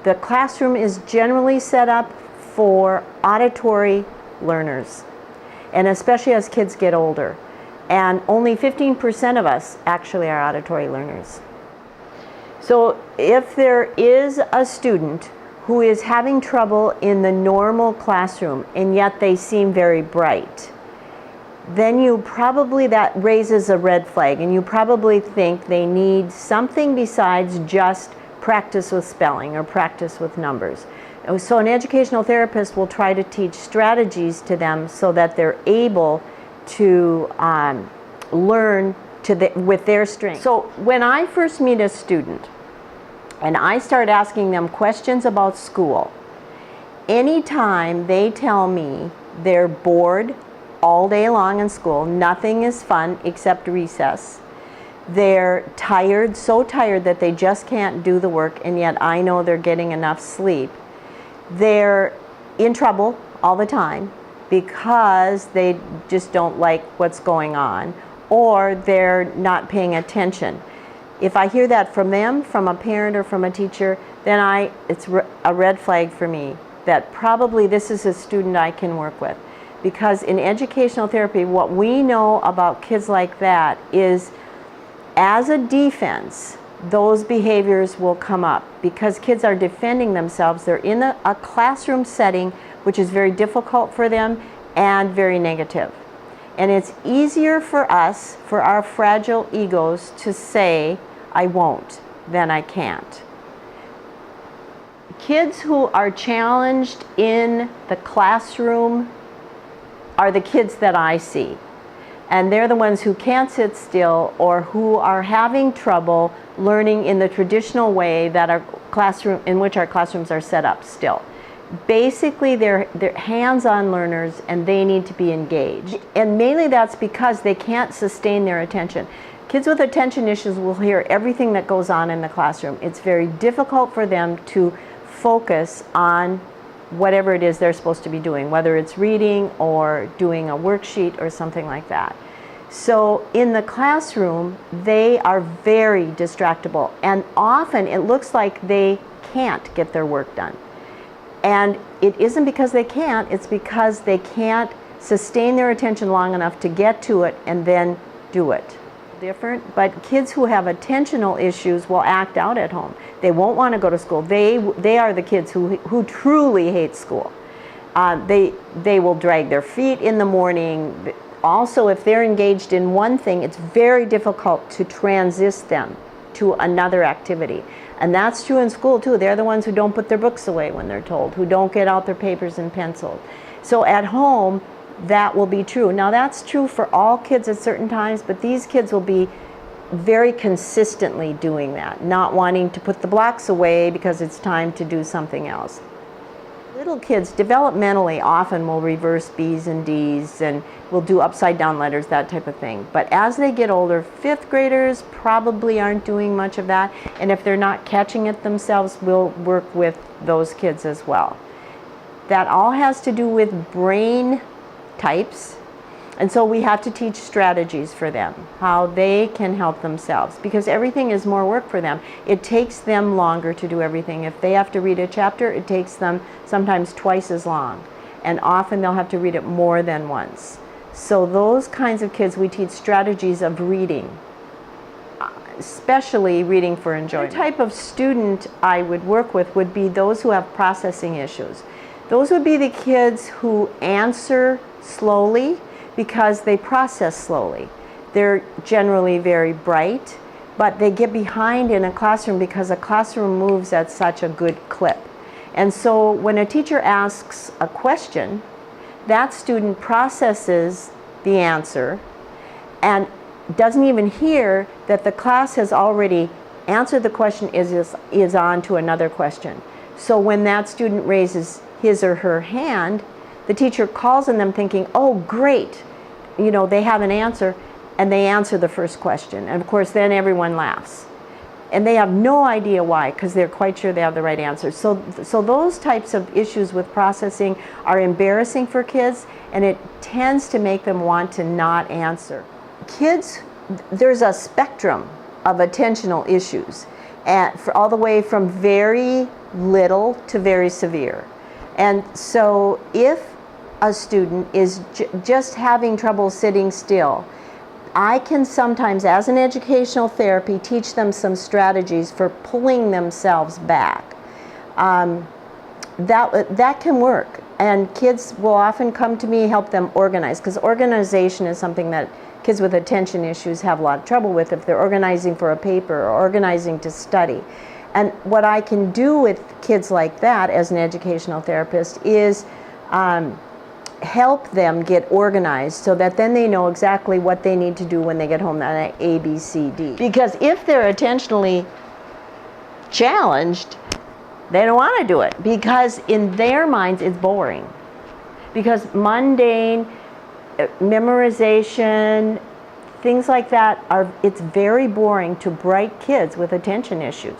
The classroom is generally set up for auditory learners, and especially as kids get older. And only 15% of us actually are auditory learners. So if there is a student who is having trouble in the normal classroom and yet they seem very bright, then that raises a red flag, and you probably think they need something besides just practice with spelling or practice with numbers. So an educational therapist will try to teach strategies to them so that they're able to learn with their strengths. So when I first meet a student and I start asking them questions about school, anytime they tell me they're bored all day long in school, nothing is fun except recess, they're tired, so tired that they just can't do the work, and yet I know they're getting enough sleep, they're in trouble all the time because they just don't like what's going on, or they're not paying attention. If I hear that from them, from a parent or from a teacher, then it's a red flag for me that probably this is a student I can work with. Because in educational therapy, what we know about kids like that is, as a defense, those behaviors will come up because kids are defending themselves. They're in a classroom setting which is very difficult for them and very negative. And it's easier for us, for our fragile egos, to say, I won't, than I can't. Kids who are challenged in the classroom are the kids that I see. And they're the ones who can't sit still or who are having trouble learning in the traditional way that in which our classrooms are set up still. Basically, they're hands-on learners and they need to be engaged. And mainly that's because they can't sustain their attention. Kids with attention issues will hear everything that goes on in the classroom. It's very difficult for them to focus on whatever it is they're supposed to be doing, whether it's reading or doing a worksheet or something like that. So in the classroom, they are very distractible, and often it looks like they can't get their work done. And it isn't because they can't, it's because they can't sustain their attention long enough to get to it and then do it. Different, but kids who have attentional issues will act out at home. They won't want to go to school. They are the kids who truly hate school. They will drag their feet in the morning. Also, if they're engaged in one thing, it's very difficult to transit them to another activity. And that's true in school too. They're the ones who don't put their books away when they're told, who don't get out their papers and pencils. So at home, that will be true. Now that's true for all kids at certain times, but these kids will be very consistently doing that, not wanting to put the blocks away because it's time to do something else. Little kids developmentally often will reverse B's and D's and will do upside down letters, that type of thing. But as they get older, fifth graders probably aren't doing much of that, and if they're not catching it themselves, we'll work with those kids as well. That all has to do with brain types, and so we have to teach strategies for them, how they can help themselves, because everything is more work for them. It takes them longer to do everything. If they have to read a chapter, it takes them sometimes twice as long, and often they'll have to read it more than once. So those kinds of kids, we teach strategies of reading, especially reading for enjoyment. The type of student I would work with would be those who have processing issues. Those would be the kids who answer slowly because they process slowly. They're generally very bright, but they get behind in a classroom because a classroom moves at such a good clip. And so when a teacher asks a question, that student processes the answer and doesn't even hear that the class has already answered the question, is on to another question. So when that student raises his or her hand, the teacher calls on them thinking, oh great, you know, they have an answer, and they answer the first question. And of course then everyone laughs. And they have no idea why, because they're quite sure they have the right answer. So those types of issues with processing are embarrassing for kids, and it tends to make them want to not answer. Kids, there's a spectrum of attentional issues. all the way from very little to very severe. And so if a student is just having trouble sitting still, I can sometimes, as an educational therapy, teach them some strategies for pulling themselves back. That can work. And kids will often come to me, help them organize, because organization is something that kids with attention issues have a lot of trouble with if they're organizing for a paper or organizing to study. And what I can do with kids like that as an educational therapist is help them get organized so that then they know exactly what they need to do when they get home, that A, B, C, D. Because if they're attentionally challenged, they don't want to do it because in their minds it's boring. Because mundane, memorization, things like that, it's very boring to bright kids with attention issues.